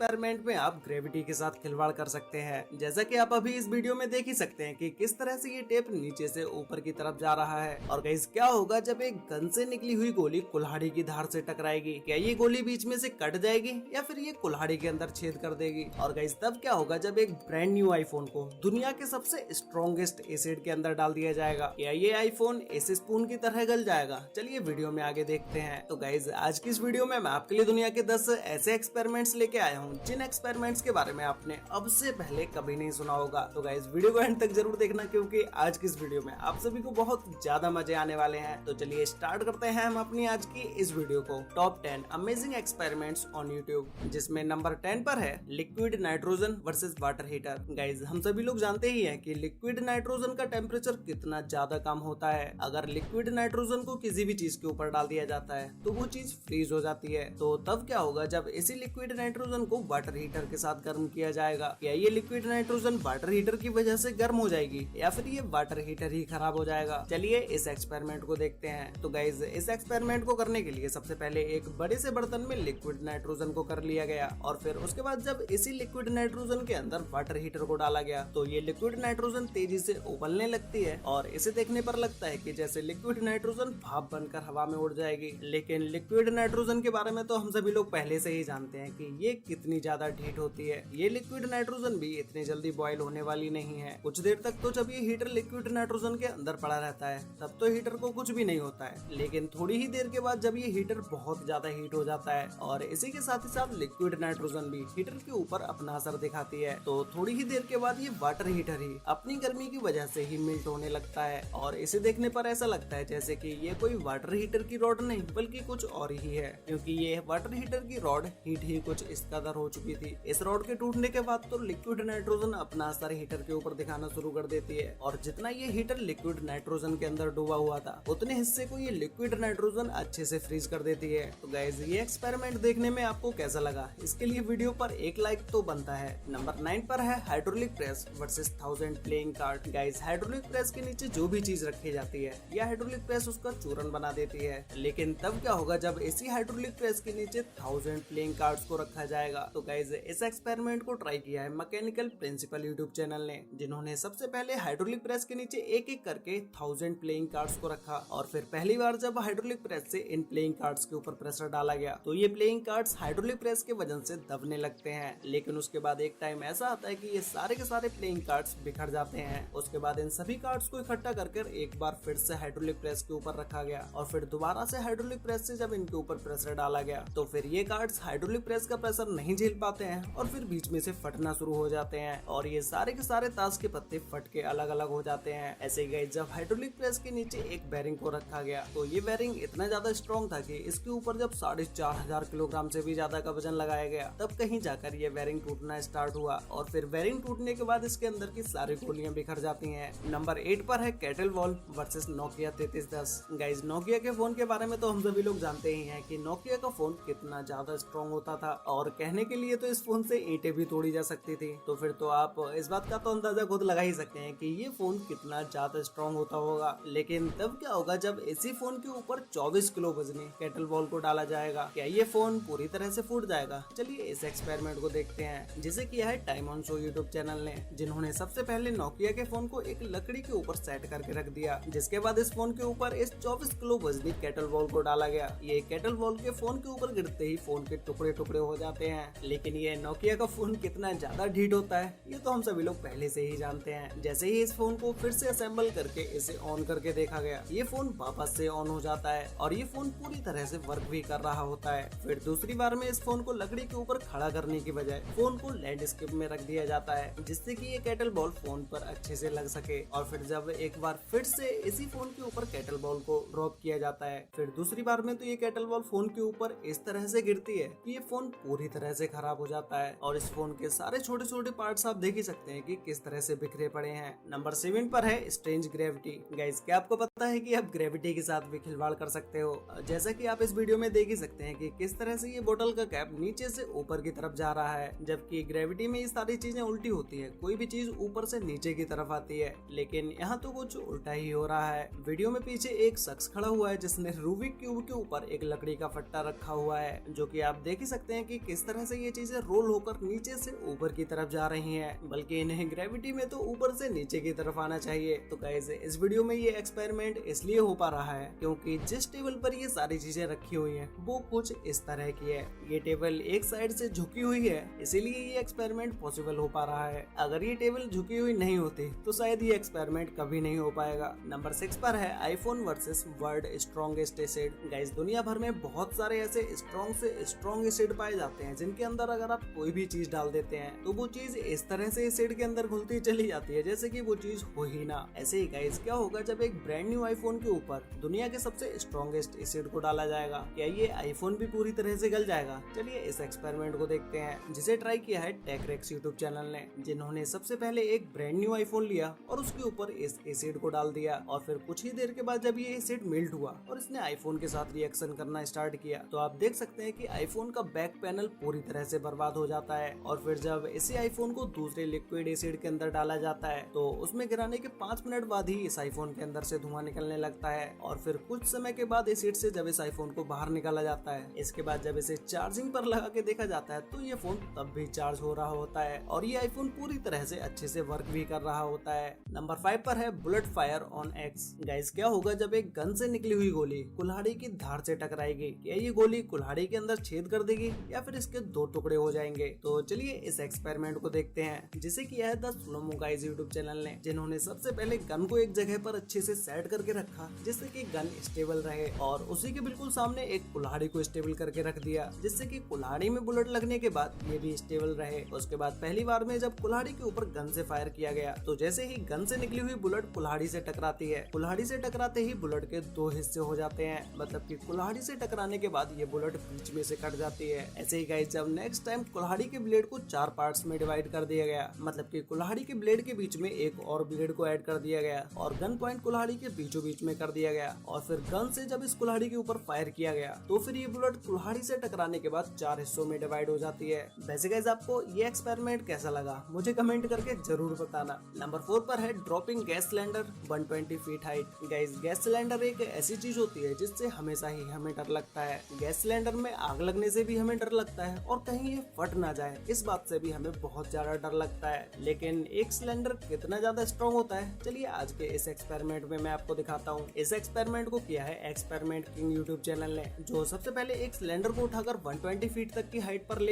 Experiment में आप gravity के साथ खिलवाड़ कर सकते हैं। जैसा कि आप अभी इस वीडियो में देख ही सकते हैं कि किस तरह से ये टेप नीचे से ऊपर की तरफ जा रहा है। और गाइस क्या होगा जब एक गन से निकली हुई गोली कुल्हाड़ी की धार से टकराएगी? क्या ये गोली बीच में से कट जाएगी या फिर ये कुल्हाड़ी के अंदर छेद कर देगी? और गाइस तब क्या होगा जब एक ब्रांड न्यू आईफोन को दुनिया के सबसे स्ट्रॉन्गेस्ट एसिड के अंदर डाल दिया जाएगा? क्या ये आईफोन ऐसे स्पून की तरह गल जाएगा? चलिए वीडियो में आगे देखते हैं। तो गाइस आज की इस वीडियो में मैं आपके लिए दुनिया के 10 ऐसे एक्सपेरिमेंट्स लेके आया हूँ जिन एक्सपेरिमेंट्स के बारे में आपने अब से पहले कभी नहीं सुना होगा। तो गाइस वीडियो को एंड तक जरूर देखना क्योंकि आज की इस वीडियो में आप सभी को बहुत ज्यादा मजे आने वाले हैं। तो चलिए स्टार्ट करते हैं हम अपनी आज की इस वीडियो को। Top 10 amazing experiments on YouTube, जिसमें नंबर 10 पर है liquid nitrogen versus water heater. Guys हम सभी लोग जानते ही हैं कि लिक्विड नाइट्रोजन का टेम्परेचर कितना ज्यादा कम होता है। अगर लिक्विड नाइट्रोजन को किसी भी चीज के ऊपर डाल दिया जाता है तो वो चीज फ्रीज हो जाती है। तो तब क्या होगा जब इसी लिक्विड नाइट्रोजन को वाटर हीटर के साथ गर्म किया जाएगा? क्या ये लिक्विड नाइट्रोजन वाटर हीटर की वजह से गर्म हो जाएगी या फिर ये वाटर हीटर ही खराब हो जाएगा? चलिए इस एक्सपेरिमेंट को देखते हैं। तो गाइज इस एक्सपेरिमेंट को करने के लिए सबसे पहले एक बड़े से बर्तन में लिक्विड नाइट्रोजन को कर लिया गया और फिर उसके बाद जब इसी लिक्विड नाइट्रोजन के अंदर वाटर हीटर को डाला गया तो ये लिक्विड नाइट्रोजन तेजी से उबलने लगती है और इसे देखने पर लगता है कि जैसे लिक्विड नाइट्रोजन भाप बनकर हवा में उड़ जाएगी। लेकिन लिक्विड नाइट्रोजन के बारे में तो हम सभी लोग पहले से ही जानते हैं कि ये कितनी ज्यादा हीट होती है। ये लिक्विड नाइट्रोजन भी इतनी जल्दी बॉयल होने वाली नहीं है। कुछ देर तक तो जब ये हीटर लिक्विड नाइट्रोजन के अंदर पड़ा रहता है तब तो हीटर को कुछ भी नहीं होता है, लेकिन थोड़ी ही देर के बाद जब ये हीटर बहुत ज्यादा हीट हो जाता है और इसी के साथ ही साथ लिक्विड नाइट्रोजन भी हीटर के ऊपर अपना असर दिखाती है, तो थोड़ी ही देर के बाद ये वाटर हीटर ही अपनी गर्मी की वजह से ही मेल्ट होने लगता है और इसे देखने पर ऐसा लगता है जैसे कि ये कोई वाटर हीटर की रॉड नहीं बल्कि कुछ और ही है, क्योंकि ये वाटर हीटर की रॉड हीट ही कुछ इस कदर हो चुकी थी। इस रॉड के टूटने के बाद तो लिक्विड नाइट्रोजन अपना असर हीटर के ऊपर दिखाना शुरू कर देती है और जितना ये हीटर लिक्विड नाइट्रोजन के अंदर डूबा हुआ था उतने हिस्से को ये लिक्विड नाइट्रोजन अच्छे से फ्रीज कर देती है। तो गाइस ये एक्सपेरिमेंट देखने में आपको कैसा लगा? इसके लिए वीडियो पर एक लाइक तो बनता है। नंबर 9 पर है hydraulic press versus 1000 playing card. Guys hydraulic press के नीचे जो भी चीज रखी जाती है यह हाइड्रोलिक प्रेस उसका चूरन बना देती है, लेकिन तब क्या होगा जब इसी हाइड्रोलिक प्रेस के नीचे 1000 प्लेइंग कार्ड्स को रखा जाएगा? तो गाइस इस एक्सपेरिमेंट को ट्राई किया है मैकेनिकल प्रिंसिपल यूट्यूब चैनल ने, जिन्होंने सबसे पहले हाइड्रोलिक प्रेस के नीचे एक एक करके 1000 प्लेइंग कार्ड्स को रखा और फिर पहली बार जब हाइड्रोलिक प्रेस से इन प्लेइंग कार्ड्स के ऊपर प्रेशर डाला गया तो ये प्लेइंग कार्ड्स हाइड्रोलिक प्रेस के वजन से दबने लगते हैं। लेकिन उसके बाद एक टाइम ऐसा आता है कि ये सारे के सारे प्लेइंग कार्ड्स बिखर जाते हैं। उसके बाद इन सभी कार्ड्स को इकट्ठा कर एक बार फिर से हाइड्रोलिक प्रेस के ऊपर रखा गया और फिर दोबारा से हाइड्रोलिक प्रेस से जब इनके ऊपर प्रेशर डाला गया तो फिर ये कार्ड्स हाइड्रोलिक प्रेस का प्रेशर नहीं झेल पाते हैं और फिर बीच में से फटना शुरू हो जाते हैं और ये सारे के सारे ताश के पत्ते फट के अलग अलग हो जाते हैं। ऐसे ही जब हाइड्रोलिक प्रेस के नीचे एक बेरिंग को रखा गया तो ये बेरिंग इतना ज्यादा स्ट्रॉन्ग था कि इसके ऊपर जब 4500 किलोग्राम से भी ज्यादा का वजन लगाया गया तब कहीं जाकर ये बेरिंग टूटना स्टार्ट हुआ और फिर बेरिंग टूटने के बाद इसके अंदर की सारी गोलियां बिखर जाती हैं। नंबर 8 पर है cattle wall versus Nokia 3310। Guys Nokia के फोन के बारे में तो हम सभी लोग जानते ही हैं कि नोकिया का फोन कितना ज्यादा स्ट्रॉन्ग होता था और कहने के लिए तो इस फोन से ईंटें भी तोड़ी जा सकती थी। तो फिर तो आप इस बात का तो अंदाजा खुद लगा ही सकते हैं कि ये फोन कितना ज्यादा स्ट्रॉन्ग होता होगा। लेकिन तब क्या होगा जब इसी फोन के ऊपर 24 किलो वजनी कैटल वॉल को डाला जाएगा? क्या ये फोन पूरी तरह से फूट जाएगा? चलिए इस एक्सपेरिमेंट को देखते हैं, जिसे किया है time on show YouTube channel ने, जिन्होंने सबसे पहले नोकिया के फोन को एक लकड़ी के ऊपर सेट करके रख दिया, जिसके बाद इस फोन के ऊपर इस 24 किलो वजनी कैटल वॉल को डाला गया। ये कैटल वॉल के फोन के ऊपर गिरते ही फोन के टुकड़े टुकड़े हो जाते हैं। लेकिन ये नोकिया का फोन कितना ज्यादा ढीठ होता है ये तो हम सभी लोग पहले से ही जानते हैं। जैसे ही इस फोन को फिर से असेंबल करके इसे ऑन करके देखा गया ये फोन वापस से ऑन हो जाता है और ये फोन पूरी तरह से वर्क भी कर रहा होता है। फिर दूसरी बार में इस फोन को लकड़ी के ऊपर खड़ा करने की बजाय फोन को लैंडस्केप में रख दिया जाता है, जिससे कि ये कैटल बॉल फोन पर अच्छे से लग सके। और फिर जब एक बार फिर से इसी फोन के ऊपर कैटल बॉल को ड्रॉप किया जाता है, फिर दूसरी बार में तो ये कैटल बॉल फोन के ऊपर इस तरह से गिरती है कि ये फोन पूरी तरह से खराब हो जाता है और इस फोन के सारे छोटे छोटे पार्ट्स आप देख ही सकते हैं कि किस तरह से बिखरे पड़े हैं। नंबर 7 पर है स्ट्रेंज ग्रेविटी। गाइस क्या आपको पता है कि आप ग्रेविटी के साथ भी खिलवाड़ कर सकते हो? जैसा कि आप इस वीडियो में देख ही सकते हैं कि किस तरह से ये बोतल का कैप नीचे से ऊपर की तरफ जा रहा है, जबकि ग्रेविटी में ये सारी चीजें उल्टी होती है। कोई भी चीज ऊपर से नीचे की तरफ आती है, लेकिन यहाँ तो कुछ उल्टा ही हो रहा है। वीडियो में पीछे एक शख्स खड़ा हुआ है जिसने रूबिक क्यूब के ऊपर एक लकड़ी का फट्टा रखा हुआ है, जो कि आप देख ही सकते हैं कि किस तरह तरह से ये चीजें रोल होकर नीचे से ऊपर की तरफ जा रही हैं, बल्कि इन्हें ग्रेविटी में तो ऊपर से नीचे की तरफ आना चाहिए। तो गाइस इस वीडियो में ये एक्सपेरिमेंट इसलिए हो पा रहा है क्योंकि जिस टेबल पर ये सारी चीजें रखी हुई हैं वो कुछ इस तरह की है। ये टेबल एक साइड से झुकी हुई है, इसीलिए ये एक्सपेरिमेंट पॉसिबल हो पा रहा है। अगर ये टेबल झुकी हुई नहीं होती तो शायद ये एक्सपेरिमेंट कभी नहीं हो पाएगा। नंबर 6 पर है iPhone versus world strongest acid. Guys दुनिया भर में बहुत सारे ऐसे स्ट्रॉन्ग से स्ट्रॉन्ग एसिड पाए जाते हैं जिनके अंदर अगर आप कोई भी चीज डाल देते हैं तो वो चीज इस तरह से एसिड के अंदर घुलती चली जाती है जैसे कि वो चीज हो ही ना। ऐसे ही गाइस क्या होगा जब एक ब्रांड न्यू आईफोन के ऊपर दुनिया के सबसे स्ट्रॉन्गेस्ट एसिड को डाला जाएगा? क्या ये आईफोन भी पूरी तरह से गल जाएगा? चलिए इस एक्सपेरिमेंट को देखते हैं, जिसे ट्राई किया है टेकरेक्स यूट्यूब चैनल ने, जिन्होंने सबसे पहले एक ब्रांड न्यू आईफोन लिया और उसके ऊपर इस एसिड को डाल दिया और फिर कुछ ही देर के बाद जब ये एसिड मेल्ट हुआ और इसने आईफोन के साथ रिएक्शन करना स्टार्ट किया तो आप देख सकते हैं कि आईफोन का बैक पैनल पूरी तरह से बर्बाद हो जाता है। और फिर जब इसी आईफोन को दूसरे लिक्विड एसिड के अंदर डाला जाता है तो उसमें गिराने के 5 मिनट बाद ही इस आईफोन के अंदर से धुआं निकलने लगता है। और फिर कुछ समय के बाद एसिड से जब इस आईफोन को बाहर निकाला जाता है, इसके बाद जब इसे चार्जिंग पर लगा के देखा जाता है तो ये फोन तब भी चार्ज हो रहा होता है और ये आईफोन पूरी तरह से अच्छे से वर्क भी कर रहा होता है। नंबर 5 पर है bullet fire on x. Guys क्या होगा जब एक गन से निकली हुई गोली कुल्हाड़ी की धार से टकराएगी? क्या ये गोली कुल्हाड़ी के अंदर छेद कर देगी या फिर इसके 2 टुकड़े हो जाएंगे? तो चलिए इस एक्सपेरिमेंट को देखते हैं, जिसे किया है the Slow Mo Guys YouTube channel ने, जिन्होंने सबसे पहले गन को एक जगह पर अच्छे से सेट करके रखा जिससे कि गन स्टेबल रहे और उसी के बिल्कुल सामने एक कुल्हाड़ी को स्टेबल करके रख दिया जिससे कि कुल्हाड़ी में बुलेट लगने के बाद ये भी स्टेबल रहे। उसके बाद पहली बार में जब कुल्हाड़ी के ऊपर गन से फायर किया गया तो जैसे ही गन से निकली हुई बुलेट कुल्हाड़ी से टकराती है, कुल्हाड़ी से टकराते ही बुलेट के 2 हिस्से हो जाते हैं, मतलब कि कुल्हाड़ी से टकराने के बाद ये बुलेट बीच में से कट जाती है। ऐसे ही गाइस जब नेक्स्ट टाइम कुल्हाड़ी के ब्लेड को 4 पार्ट्स में डिवाइड कर दिया गया, मतलब कि कुल्हाड़ी के ब्लेड के बीच में एक और ब्लेड को ऐड कर दिया गया और गन पॉइंट कुल्हाड़ी के बीचों बीच में कर दिया गया और फिर गन से जब इस कुल्हाड़ी के ऊपर फायर किया गया तो फिर ये बुलेट कुल्हाड़ी से टकराने के बाद 4 हिस्सों में डिवाइड हो जाती है। वैसे गाइस आपको ये एक्सपेरिमेंट कैसा लगा मुझे कमेंट करके जरूर बताना। नंबर 4 पर है dropping gas cylinder 120 feet height. Guys gas cylinder एक ऐसी चीज होती है जिससे हमेशा ही हमें डर लगता है। गैस सिलेंडर में आग लगने से भी हमें डर लगता है और कहीं ये फट ना जाए इस बात से भी हमें बहुत ज्यादा डर लगता है। लेकिन एक सिलेंडर कितना ज्यादा स्ट्रॉन्ग होता है चलिए आज के इस एक्सपेरिमेंट में मैं आपको दिखाता हूँ। इस एक्सपेरिमेंट को किया है एक्सपेरिमेंट किंग यूट्यूब चैनल ने, जो सबसे पहले एक सिलेंडर को उठाकर 120 फीट तक की हाइट पर ले